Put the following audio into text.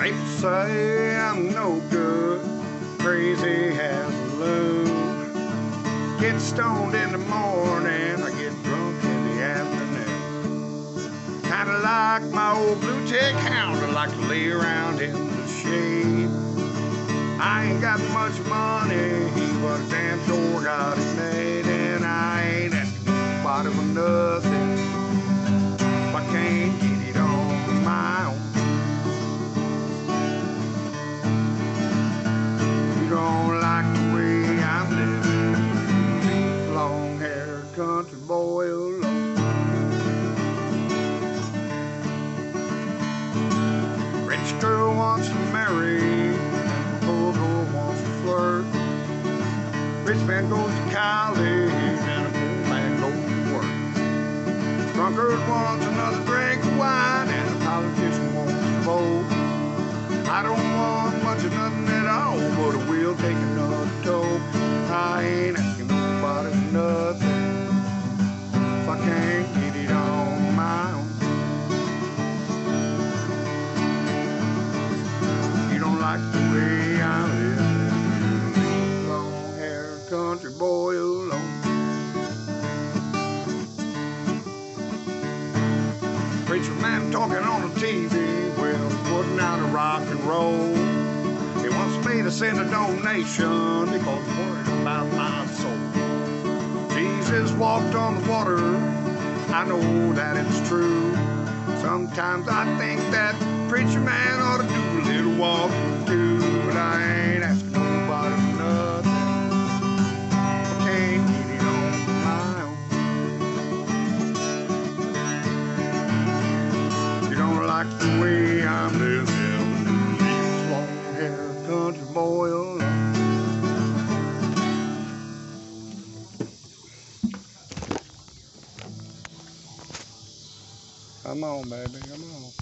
People say I'm no good, crazy as a loon. Get stoned in the morning, I get drunk in the afternoon. Kinda like my old blue tick hound, I like to lay around in the shade. I ain't got much money, but I damn sure got it made. And I ain't asking nobody for nothing if I can't get it on my own. You don't like the way I'm living, long-haired country boy alone. Rich girl wants to marry, poor girl wants to flirt. Rich man goes to college and a poor man goes to work. Drunkard wants another drink of wine and a politician wants to vote. I don't want much of nothing at all, but I will take another toke. I ain't asking nobody for nothing if I can't get it on my own. You don't like the way I live, long-haired country boy alone. Preacher man talking on the TV, well, putting out a rock and roll. He wants me to send a donation because he's worried about my soul. Jesus walked on the water, I know that it's true. Sometimes I think that preacher man ought to do a little walking too. But I ain't asking nobody for nothing if I can't get it on my own. You don't like the way I'm living, long-haired country boy alone. Come on, baby, come on.